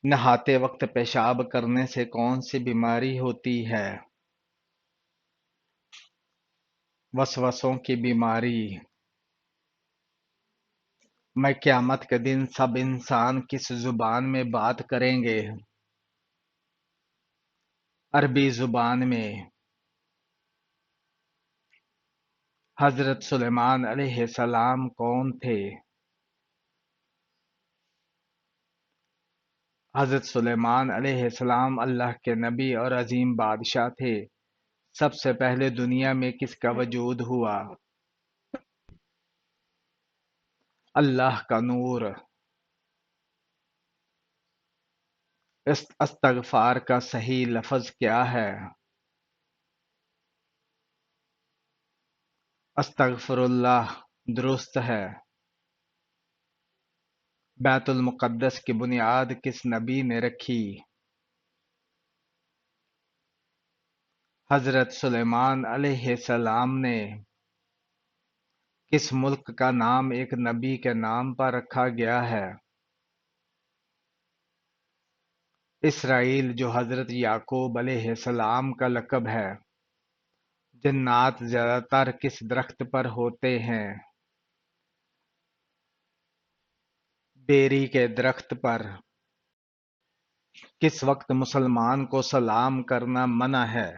نہاتے وقت پیشاب کرنے سے کون سی بیماری ہوتی ہے؟ وسوسوں کی بیماری۔ میں قیامت کے دن سب انسان کس زبان میں بات کریں گے؟ عربی زبان میں۔ حضرت سلیمان علیہ السلام کون تھے؟ حضرت سلیمان علیہ السلام اللہ کے نبی اور عظیم بادشاہ تھے۔ سب سے پہلے دنیا میں کس کا وجود ہوا؟ اللہ کا نور۔ استغفار کا صحیح لفظ کیا ہے؟ استغفر اللہ درست ہے۔ بیت المقدس کی بنیاد کس نبی نے رکھی؟ حضرت سلیمان علیہ السلام نے۔ کس ملک کا نام ایک نبی کے نام پر رکھا گیا ہے؟ اسرائیل، جو حضرت یعقوب علیہ السلام کا لقب ہے۔ جنات زیادہ تر کس درخت پر ہوتے ہیں؟ بیری کے درخت پر۔ کس وقت مسلمان کو سلام کرنا منع ہے؟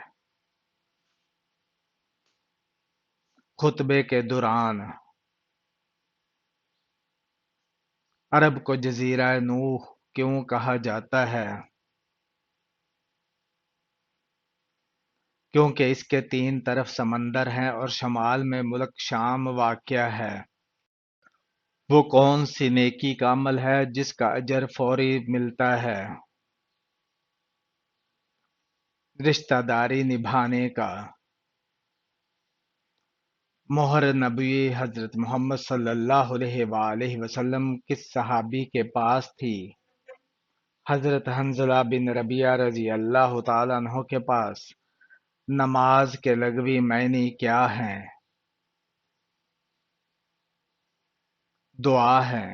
خطبے کے دوران۔ عرب کو جزیرہ نوح کیوں کہا جاتا ہے؟ کیونکہ اس کے 3 طرف سمندر ہیں اور شمال میں ملک شام واقع ہے۔ وہ کون سی نیکی کا عمل ہے جس کا اجر فوری ملتا ہے؟ رشتہ داری نبھانے کا۔ مہر نبوی حضرت محمد صلی اللہ علیہ وآلہ وسلم کس صحابی کے پاس تھی؟ حضرت حنظلہ بن ربیعہ رضی اللہ تعالیٰ عنہ کے پاس۔ نماز کے لغوی معنی کیا ہیں؟ دعا ہے۔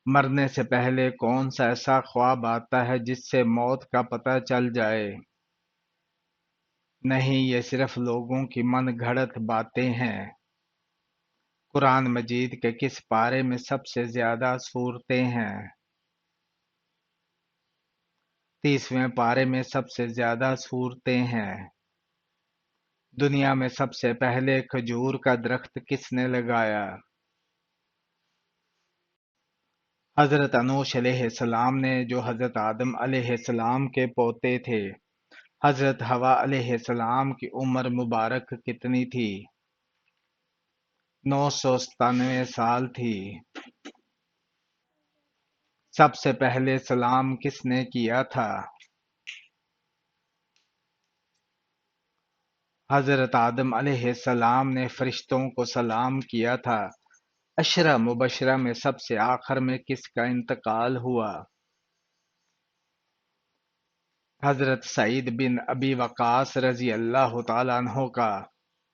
مرنے سے پہلے کون سا ایسا خواب آتا ہے جس سے موت کا پتہ چل جائے؟ نہیں، یہ صرف لوگوں کی من گھڑت باتیں ہیں۔ قرآن مجید کے کس پارے میں سب سے زیادہ سورتیں ہیں؟ 30ویں پارے میں سب سے زیادہ سورتیں ہیں۔ دنیا میں سب سے پہلے کھجور کا درخت کس نے لگایا؟ حضرت انوش علیہ السلام نے، جو حضرت آدم علیہ السلام کے پوتے تھے۔ حضرت حوا علیہ السلام کی عمر مبارک کتنی تھی؟ 997 سال تھی۔ سب سے پہلے سلام کس نے کیا تھا؟ حضرت آدم علیہ السلام نے فرشتوں کو سلام کیا تھا۔ عشرہ مبشرہ میں سب سے آخر میں کس کا انتقال ہوا؟ حضرت سعید بن ابی وقاص رضی اللہ تعالیٰ عنہ کا۔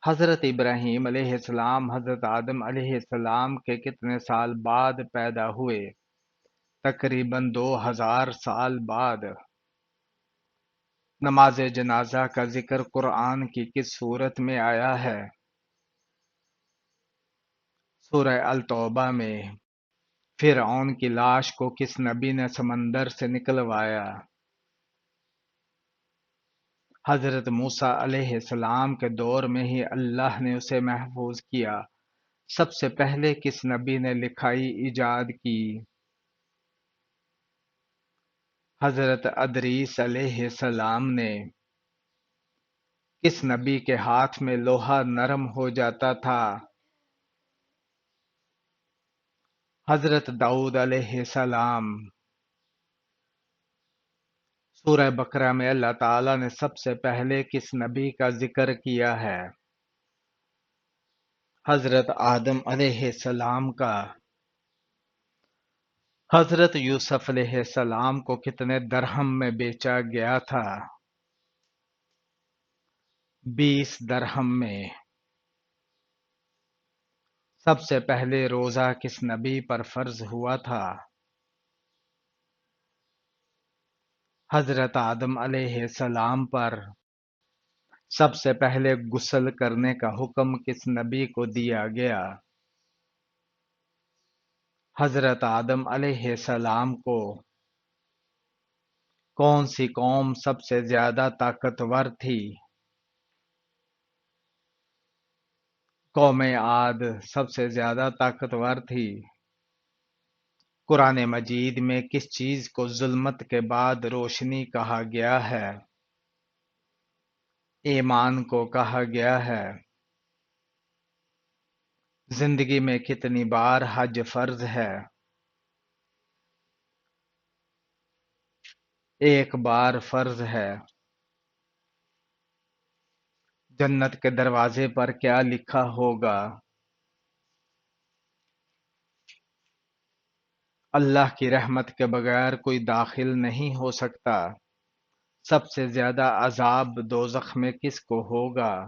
حضرت ابراہیم علیہ السلام حضرت آدم علیہ السلام کے کتنے سال بعد پیدا ہوئے؟ تقریباً 2000 سال بعد۔ نماز جنازہ کا ذکر قرآن کی کس سورت میں آیا ہے؟ سورہ التوبہ میں۔ فرعون کی لاش کو کس نبی نے سمندر سے نکلوایا؟ حضرت موسیٰ علیہ السلام کے دور میں ہی اللہ نے اسے محفوظ کیا۔ سب سے پہلے کس نبی نے لکھائی ایجاد کی؟ حضرت ادریس علیہ السلام نے۔ کس نبی کے ہاتھ میں لوہا نرم ہو جاتا تھا؟ حضرت داؤد علیہ السلام۔ سورہ بقرہ میں اللہ تعالیٰ نے سب سے پہلے کس نبی کا ذکر کیا ہے؟ حضرت آدم علیہ السلام کا۔ حضرت یوسف علیہ السلام کو کتنے درہم میں بیچا گیا تھا؟ 20 درہم میں۔ سب سے پہلے روزہ کس نبی پر فرض ہوا تھا؟ حضرت آدم علیہ السلام پر۔ سب سے پہلے غسل کرنے کا حکم کس نبی کو دیا گیا؟ حضرت آدم علیہ السلام کو۔ کون سی قوم سب سے زیادہ طاقتور تھی؟ قوم عاد سب سے زیادہ طاقتور تھی۔ قرآن مجید میں کس چیز کو ظلمت کے بعد روشنی کہا گیا ہے؟ ایمان کو کہا گیا ہے۔ زندگی میں کتنی بار حج فرض ہے؟ ایک بار فرض ہے۔ جنت کے دروازے پر کیا لکھا ہوگا؟ اللہ کی رحمت کے بغیر کوئی داخل نہیں ہو سکتا۔ سب سے زیادہ عذاب دوزخ میں کس کو ہوگا؟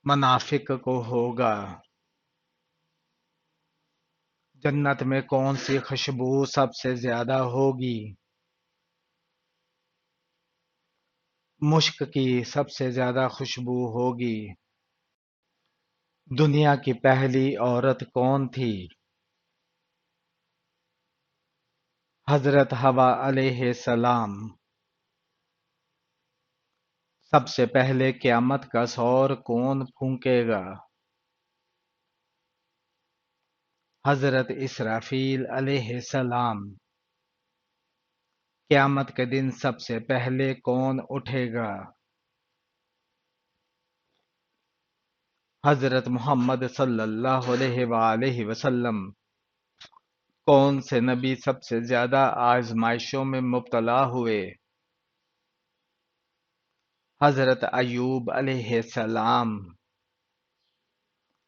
منافق کو ہوگا۔ جنت میں کون سی خوشبو سب سے زیادہ ہوگی؟ مشک کی سب سے زیادہ خوشبو ہوگی۔ دنیا کی پہلی عورت کون تھی؟ حضرت حوا علیہ السلام۔ سب سے پہلے قیامت کا سور کون پھونکے گا؟ حضرت اسرافیل علیہ السلام۔ قیامت کے دن سب سے پہلے کون اٹھے گا؟ حضرت محمد صلی اللہ علیہ وآلہ وسلم۔ کون سے نبی سب سے زیادہ آزمائشوں میں مبتلا ہوئے؟ حضرت ایوب علیہ السلام۔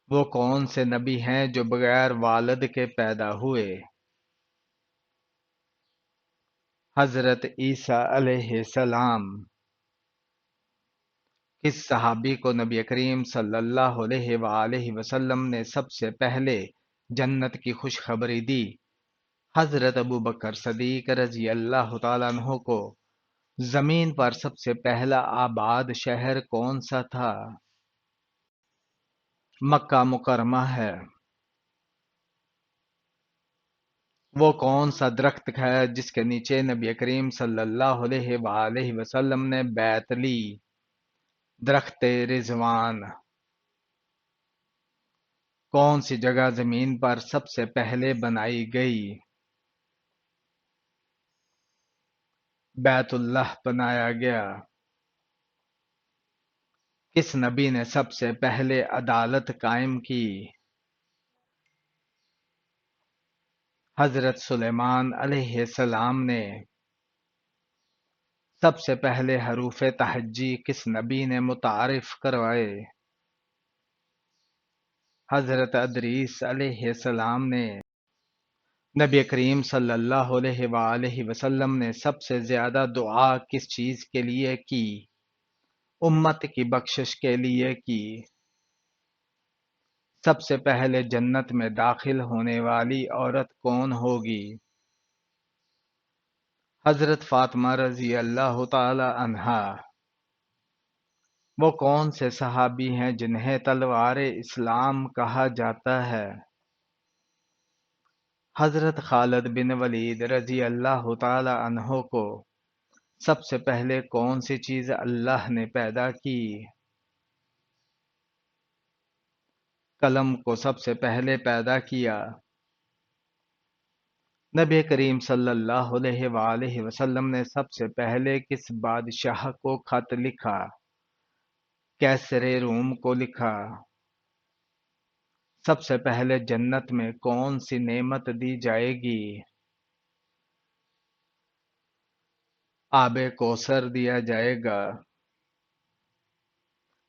وہ کون سے نبی ہیں جو بغیر والد کے پیدا ہوئے؟ حضرت عیسیٰ علیہ السلام۔ کس صحابی کو نبی کریم صلی اللہ علیہ وآلہ وسلم نے سب سے پہلے جنت کی خوشخبری دی؟ حضرت ابوبکر صدیق رضی اللہ تعالیٰ عنہ کو زمین پر سب سے پہلا آباد شہر کون سا تھا؟ مکہ مکرمہ ہے۔ وہ کون سا درخت ہے جس کے نیچے نبی کریم صلی اللہ علیہ وآلہ وسلم نے بیعت لی؟ درخت رضوان۔ کون سی جگہ زمین پر سب سے پہلے بنائی گئی؟ بیت اللہ بنایا گیا۔ کس نبی نے سب سے پہلے عدالت قائم کی؟ حضرت سلیمان علیہ السلام نے۔ سب سے پہلے حروف تہجی کس نبی نے متعارف کروائے؟ حضرت ادریس علیہ السلام نے۔ نبی کریم صلی اللہ علیہ وآلہ وسلم نے سب سے زیادہ دعا کس چیز کے لیے کی؟ امت کی بخشش کے لیے کی۔ سب سے پہلے جنت میں داخل ہونے والی عورت کون ہوگی؟ حضرت فاطمہ رضی اللہ تعالی عنہا۔ وہ کون سے صحابی ہیں جنہیں تلوار اسلام کہا جاتا ہے؟ حضرت خالد بن ولید رضی اللہ تعالی عنہ کو سب سے پہلے کون سی چیز اللہ نے پیدا کی؟ قلم کو سب سے پہلے پیدا کیا۔ نبی کریم صلی اللہ علیہ وآلہ وسلم نے سب سے پہلے کس بادشاہ کو خط لکھا؟ کیسر روم کو لکھا۔ سب سے پہلے جنت میں کون سی نعمت دی جائے گی؟ آب کوثر دیا جائے گا۔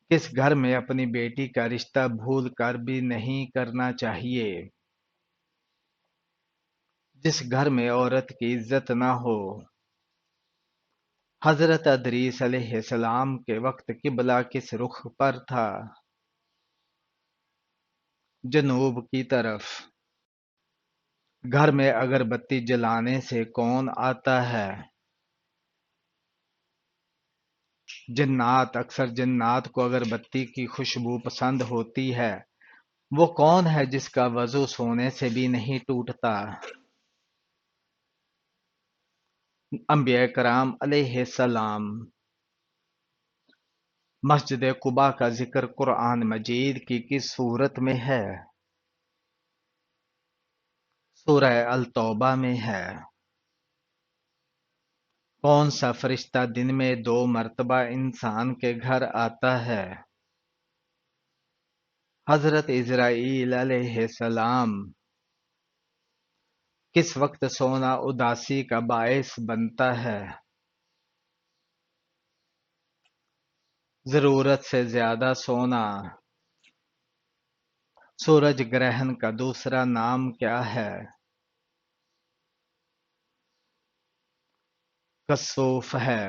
کس گھر میں اپنی بیٹی کا رشتہ بھول کر بھی نہیں کرنا چاہیے؟ جس گھر میں عورت کی عزت نہ ہو۔ حضرت ادریس علیہ السلام کے وقت قبلہ کس رخ پر تھا؟ جنوب کی طرف۔ گھر میں اگر بتی جلانے سے کون آتا ہے؟ جنات۔ اکثر جنات کو اگر بتی کی خوشبو پسند ہوتی ہے۔ وہ کون ہے جس کا وضو سونے سے بھی نہیں ٹوٹتا؟ انبیاء کرام علیہ السلام۔ مسجد قباء کا ذکر قرآن مجید کی کس سورت میں ہے؟ سورہ التوبہ میں ہے۔ کون سا فرشتہ دن میں 2 مرتبہ انسان کے گھر آتا ہے؟ حضرت اسرائیل علیہ السلام۔ کس وقت سونا اداسی کا باعث بنتا ہے؟ ضرورت سے زیادہ سونا۔ سورج گرہن کا دوسرا نام کیا ہے؟ کسوف ہے۔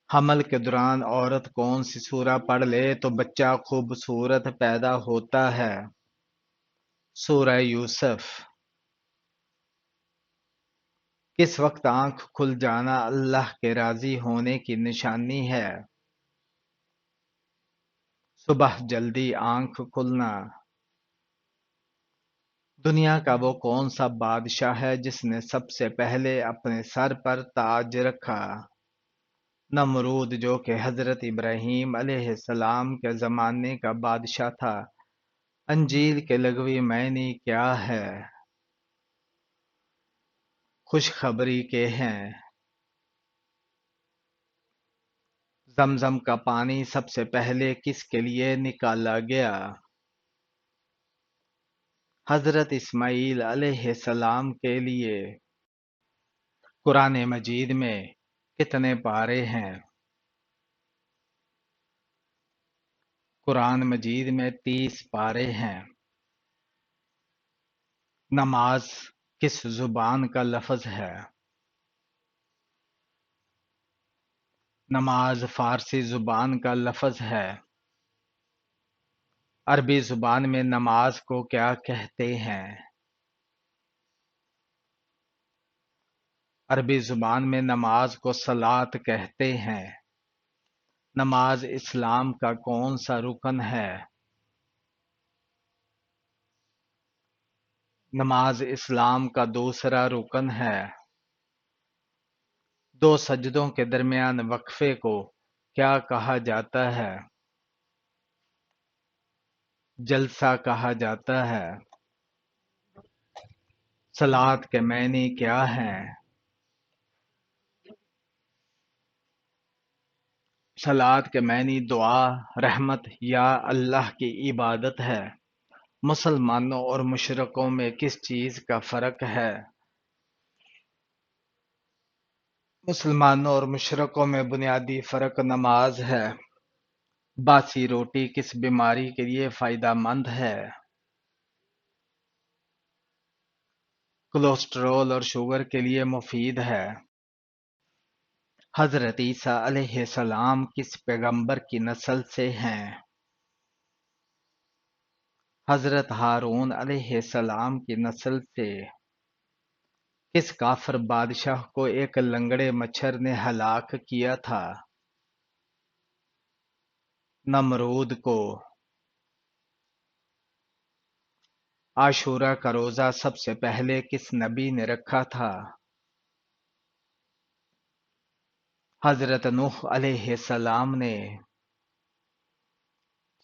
حمل کے دوران عورت کون سی سورہ پڑھ لے تو بچہ خوبصورت پیدا ہوتا ہے؟ سورہ یوسف۔ کس وقت آنکھ کھل جانا اللہ کے راضی ہونے کی نشانی ہے؟ صبح جلدی آنکھ کھلنا۔ دنیا کا وہ کون سا بادشاہ ہے جس نے سب سے پہلے اپنے سر پر تاج رکھا؟ نمرود، جو کہ حضرت ابراہیم علیہ السلام کے زمانے کا بادشاہ تھا۔ انجیل کے لغوی معنی کیا ہے؟ خوشخبری کے ہیں۔ زمزم کا پانی سب سے پہلے کس کے لیے نکالا گیا؟ حضرت اسماعیل علیہ السلام کے لیے۔ قرآن مجید میں کتنے پارے ہیں؟ قرآن مجید میں 30 پارے ہیں۔ نماز کس زبان کا لفظ ہے؟ نماز فارسی زبان کا لفظ ہے۔ عربی زبان میں نماز کو کیا کہتے ہیں؟ عربی زبان میں نماز کو صلاۃ کہتے ہیں۔ نماز اسلام کا کون سا رکن ہے؟ نماز اسلام کا دوسرا رکن ہے۔ 2 سجدوں کے درمیان وقفے کو کیا کہا جاتا ہے؟ جلسہ کہا جاتا ہے۔ صلاۃ کے معنی کیا ہیں؟ صلاۃ کے معنی دعا، رحمت یا اللہ کی عبادت ہے۔ مسلمانوں اور مشرکوں میں کس چیز کا فرق ہے؟ مسلمانوں اور مشرکوں میں بنیادی فرق نماز ہے۔ باسی روٹی کس بیماری کے لیے فائدہ مند ہے؟ کولیسٹرول اور شوگر کے لیے مفید ہے۔ حضرت عیسیٰ علیہ السلام کس پیغمبر کی نسل سے ہیں؟ حضرت ہارون علیہ السلام کی نسل سے۔ کس کافر بادشاہ کو ایک لنگڑے مچھر نے ہلاک کیا تھا؟ نمرود کو۔ عاشورہ کا روزہ سب سے پہلے کس نبی نے رکھا تھا؟ حضرت نوح علیہ السلام نے۔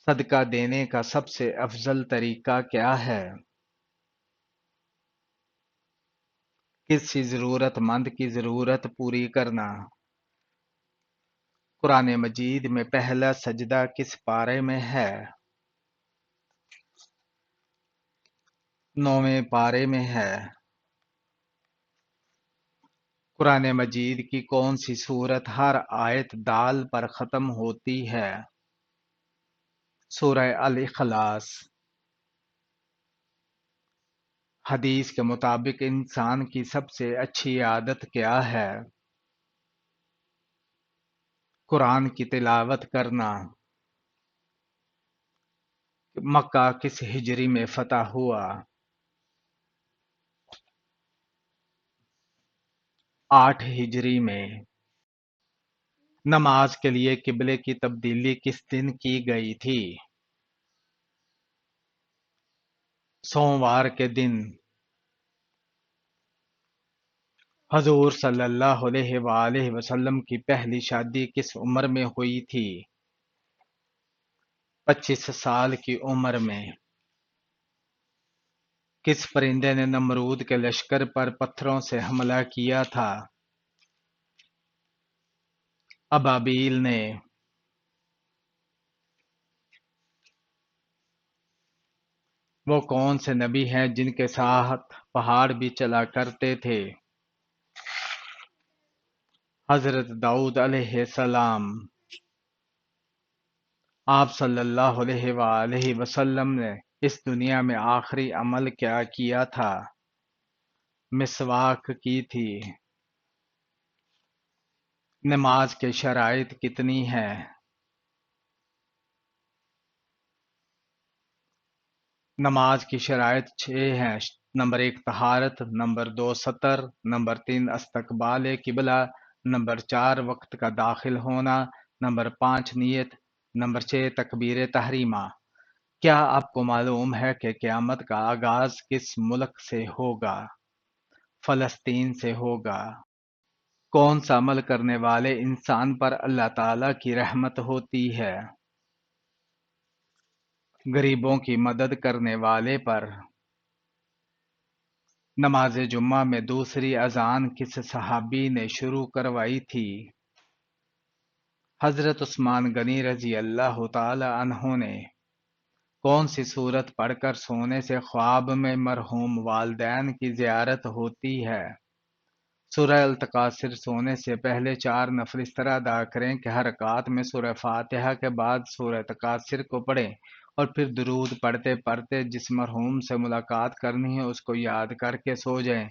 صدقہ دینے کا سب سے افضل طریقہ کیا ہے؟ کسی ضرورت مند کی ضرورت پوری کرنا۔ قرآن مجید میں پہلا سجدہ کس پارے میں ہے؟ 9ویں پارے میں ہے۔ قرآن مجید کی کون سی سورت ہر آیت دال پر ختم ہوتی ہے؟ سورہ الاخلاص۔ حدیث کے مطابق انسان کی سب سے اچھی عادت کیا ہے؟ قرآن کی تلاوت کرنا۔ مکہ کس ہجری میں فتح ہوا؟ 8 ہجری میں۔ نماز کے لیے قبلے کی تبدیلی کس دن کی گئی تھی؟ سوموار کے دن۔ حضور صلی اللہ علیہ وآلہ وسلم کی پہلی شادی کس عمر میں ہوئی تھی؟ 25 سال کی عمر میں۔ کس پرندے نے نمرود کے لشکر پر پتھروں سے حملہ کیا تھا؟ ابابیل نے۔ وہ کون سے نبی ہیں جن کے ساتھ پہاڑ بھی چلا کرتے تھے؟ حضرت داؤد علیہ السلام۔ آپ صلی اللہ علیہ وآلہ وسلم نے اس دنیا میں آخری عمل کیا کیا تھا؟ مسواک کی تھی۔ نماز کے شرائط کتنی ہیں؟ نماز کی شرائط 6 ہیں۔ نمبر 1 طہارت، نمبر 2 سطر، نمبر 3 استقبال قبلہ، نمبر 4 وقت کا داخل ہونا، نمبر 5 نیت، نمبر 6 تکبیر تحریمہ۔ کیا آپ کو معلوم ہے کہ قیامت کا آغاز کس ملک سے ہوگا؟ فلسطین سے ہوگا۔ کون سا عمل کرنے والے انسان پر اللہ تعالی کی رحمت ہوتی ہے؟ غریبوں کی مدد کرنے والے پر۔ نماز جمعہ میں دوسری اذان کس صحابی نے شروع کروائی تھی؟ حضرت عثمان غنی رضی اللہ تعالی عنہ نے۔ کون سی سورت پڑھ کر سونے سے خواب میں مرحوم والدین کی زیارت ہوتی ہے؟ سورہ التکاثر۔ سونے سے پہلے 4 نفل اس طرح ادا کریں کہ ہر رکعت میں سورہ فاتحہ کے بعد سورہ تکاثر کو پڑھیں اور پھر درود پڑھتے پڑھتے جس مرحوم سے ملاقات کرنی ہے اس کو یاد کر کے سو جائیں۔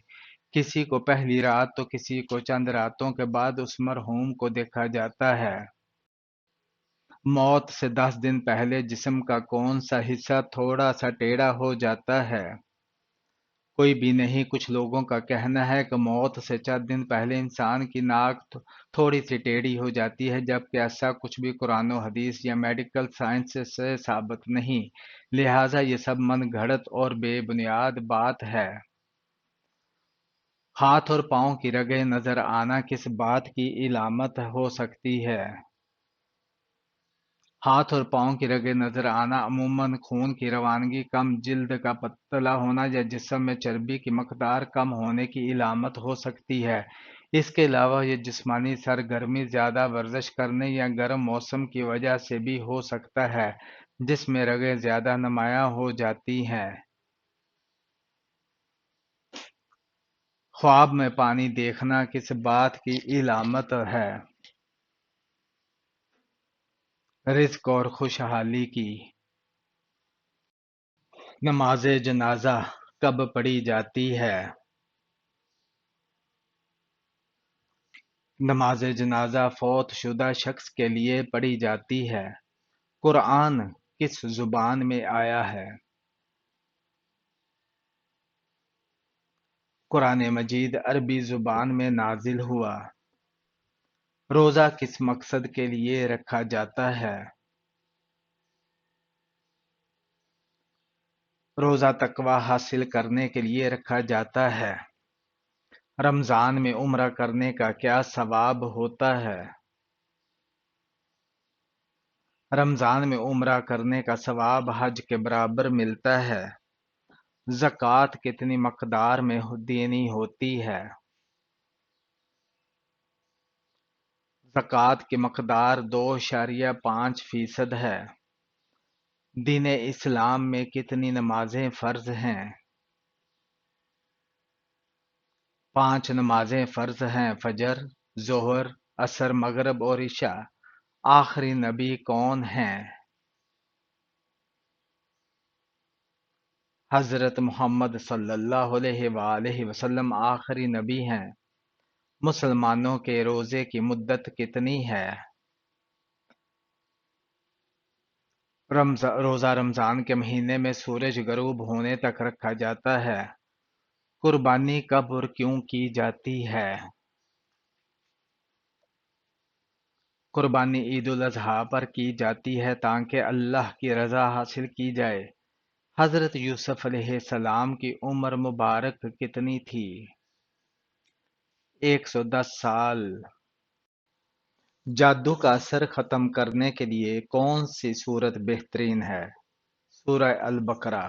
کسی کو پہلی رات تو کسی کو چند راتوں کے بعد اس مرحوم کو دیکھا جاتا ہے۔ موت سے 10 دن پہلے جسم کا کون سا حصہ تھوڑا سا ٹیڑھا ہو جاتا ہے؟ کوئی بھی نہیں۔ کچھ لوگوں کا کہنا ہے کہ موت سے چند دن پہلے انسان کی ناک تھوڑی سی ٹیڑھی ہو جاتی ہے، جبکہ ایسا کچھ بھی قرآن و حدیث یا میڈیکل سائنس سے ثابت نہیں، لہٰذا یہ سب من گھڑت اور بے بنیاد بات ہے۔ ہاتھ اور پاؤں کی رگیں نظر آنا کس بات کی علامت ہو سکتی ہے؟ ہاتھ اور پاؤں کی رگیں نظر آنا عموماً خون کی روانگی کم، جلد کا پتلا ہونا یا جسم میں چربی کی مقدار کم ہونے کی علامت ہو سکتی ہے۔ اس کے علاوہ یہ جسمانی سرگرمی، زیادہ ورزش کرنے یا گرم موسم کی وجہ سے بھی ہو سکتا ہے، جس میں رگیں زیادہ نمایاں ہو جاتی ہیں۔ خواب میں پانی دیکھنا کس بات کی علامت ہے؟ رزق اور خوشحالی کی۔ نماز جنازہ کب پڑھی جاتی ہے؟ نماز جنازہ فوت شدہ شخص کے لیے پڑھی جاتی ہے۔ قرآن کس زبان میں آیا ہے؟ قرآن مجید عربی زبان میں نازل ہوا۔ روزہ کس مقصد کے لیے رکھا جاتا ہے؟ روزہ تقوی حاصل کرنے کے لیے رکھا جاتا ہے۔ رمضان میں عمرہ کرنے کا کیا ثواب ہوتا ہے؟ رمضان میں عمرہ کرنے کا ثواب حج کے برابر ملتا ہے۔ زکوٰۃ کتنی مقدار میں دینی ہوتی ہے؟ زکوٰۃ کی مقدار 2.5% ہے۔ دین اسلام میں کتنی نمازیں فرض ہیں؟ 5 نمازیں فرض ہیں: فجر، ظہر، عصر، مغرب اور عشاء۔ آخری نبی کون ہیں؟ حضرت محمد صلی اللہ علیہ وآلہ وسلم آخری نبی ہیں۔ مسلمانوں کے روزے کی مدت کتنی ہے؟ روزہ رمضان کے مہینے میں سورج غروب ہونے تک رکھا جاتا ہے۔ قربانی کب اور کیوں کی جاتی ہے؟ قربانی عید الاضحیٰ پر کی جاتی ہے تاکہ اللہ کی رضا حاصل کی جائے۔ حضرت یوسف علیہ السلام کی عمر مبارک کتنی تھی؟ 110 سال۔ جادو کا اثر ختم کرنے کے لیے کون سی صورت بہترین ہے؟ سورہ البقرہ۔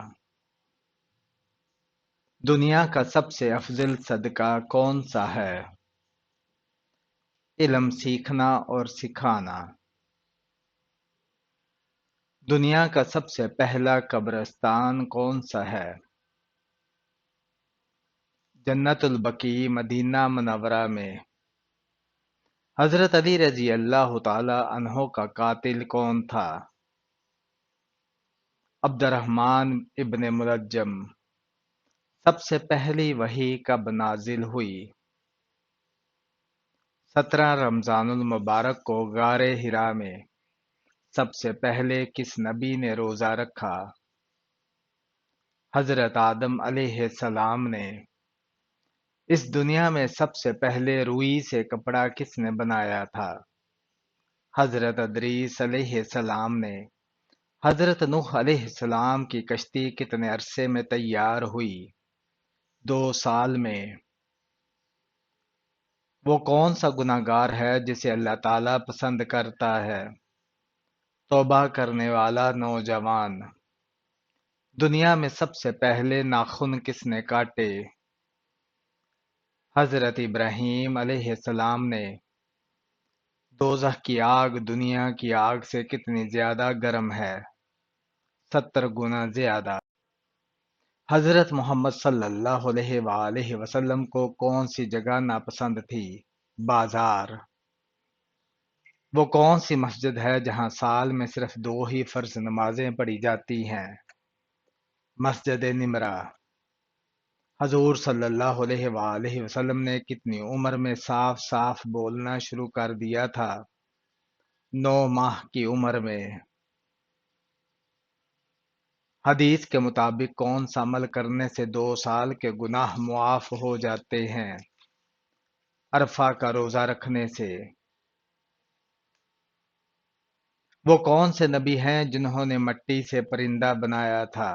دنیا کا سب سے افضل صدقہ کون سا ہے؟ علم سیکھنا اور سکھانا۔ دنیا کا سب سے پہلا قبرستان کون سا ہے؟ جنت البقیع مدینہ منورہ میں۔ حضرت علی رضی اللہ تعالی عنہ کا قاتل کون تھا؟ عبد الرحمن ابن ملجم۔ سب سے پہلی وحی کب نازل ہوئی؟ 17 رمضان المبارک کو غار حرا میں۔ سب سے پہلے کس نبی نے روزہ رکھا؟ حضرت آدم علیہ السلام نے۔ اس دنیا میں سب سے پہلے روئی سے کپڑا کس نے بنایا تھا؟ حضرت ادریس علیہ السلام نے۔ حضرت نوح علیہ السلام کی کشتی کتنے عرصے میں تیار ہوئی؟ 2 سال میں۔ وہ کون سا گناہگار ہے جسے اللہ تعالیٰ پسند کرتا ہے؟ توبہ کرنے والا نوجوان۔ دنیا میں سب سے پہلے ناخن کس نے کاٹے؟ حضرت ابراہیم علیہ السلام نے۔ دوزخ کی آگ دنیا کی آگ سے کتنی زیادہ گرم ہے؟ 70 گنا زیادہ۔ حضرت محمد صلی اللہ علیہ وآلہ وسلم کو کون سی جگہ ناپسند تھی؟ بازار۔ وہ کون سی مسجد ہے جہاں سال میں صرف 2 ہی فرض نمازیں پڑھی جاتی ہیں؟ مسجد نمرہ۔ حضور صلی اللہ علیہ وآلہ وسلم نے کتنی عمر میں صاف صاف بولنا شروع کر دیا تھا؟ 9 ماہ کی عمر میں۔ حدیث کے مطابق کون سا عمل کرنے سے 2 سال کے گناہ معاف ہو جاتے ہیں؟ عرفہ کا روزہ رکھنے سے۔ وہ کون سے نبی ہیں جنہوں نے مٹی سے پرندہ بنایا تھا؟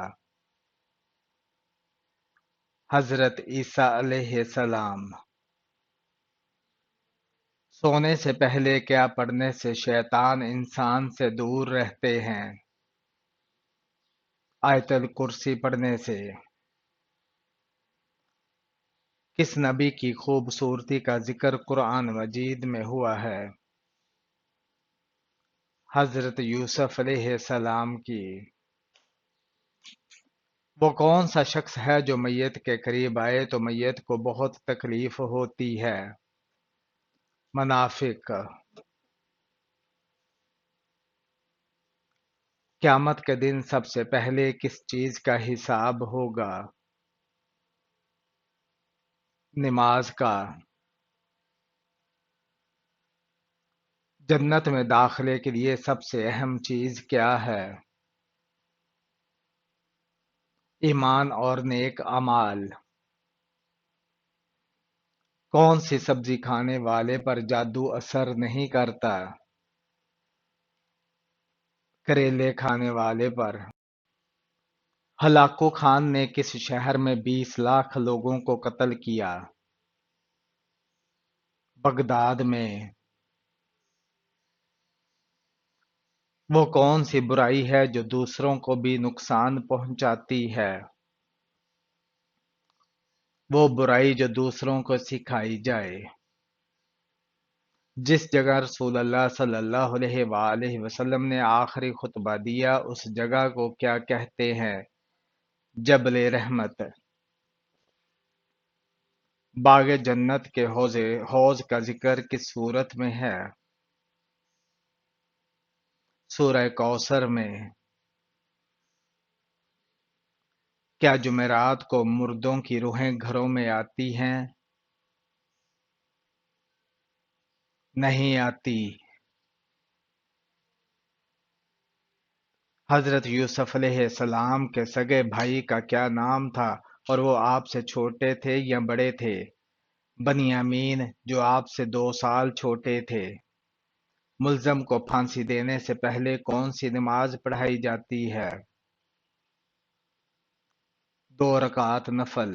حضرت عیسیٰ علیہ السلام۔ سونے سے پہلے کیا پڑھنے سے شیطان انسان سے دور رہتے ہیں؟ آیت الکرسی پڑھنے سے۔ کس نبی کی خوبصورتی کا ذکر قرآن مجید میں ہوا ہے؟ حضرت یوسف علیہ السلام کی۔ وہ کون سا شخص ہے جو میت کے قریب آئے تو میت کو بہت تکلیف ہوتی ہے؟ منافق۔ قیامت کے دن سب سے پہلے کس چیز کا حساب ہوگا؟ نماز کا۔ جنت میں داخلے کے لیے سب سے اہم چیز کیا ہے؟ ایمان اور نیک اعمال۔ کون سی سبزی کھانے والے پر جادو اثر نہیں کرتا؟ کریلے کھانے والے پر۔ ہلاکو خان نے کس شہر میں 20 لاکھ لوگوں کو قتل کیا؟ بغداد میں۔ وہ کون سی برائی ہے جو دوسروں کو بھی نقصان پہنچاتی ہے؟ وہ برائی جو دوسروں کو سکھائی جائے۔ جس جگہ رسول اللہ صلی اللہ علیہ وآلہ وسلم نے آخری خطبہ دیا اس جگہ کو کیا کہتے ہیں؟ جبل رحمت۔ باغ جنت کے حوض کا ذکر کس صورت میں ہے؟ سورہ کوثر میں۔ کیا جمعرات کو مردوں کی روحیں گھروں میں آتی ہیں؟ نہیں آتی۔ حضرت یوسف علیہ السلام کے سگے بھائی کا کیا نام تھا اور وہ آپ سے چھوٹے تھے یا بڑے تھے؟ بنیامین، جو آپ سے 2 سال چھوٹے تھے۔ ملزم کو پھانسی دینے سے پہلے کون سی نماز پڑھائی جاتی ہے؟ 2 رکعت نفل۔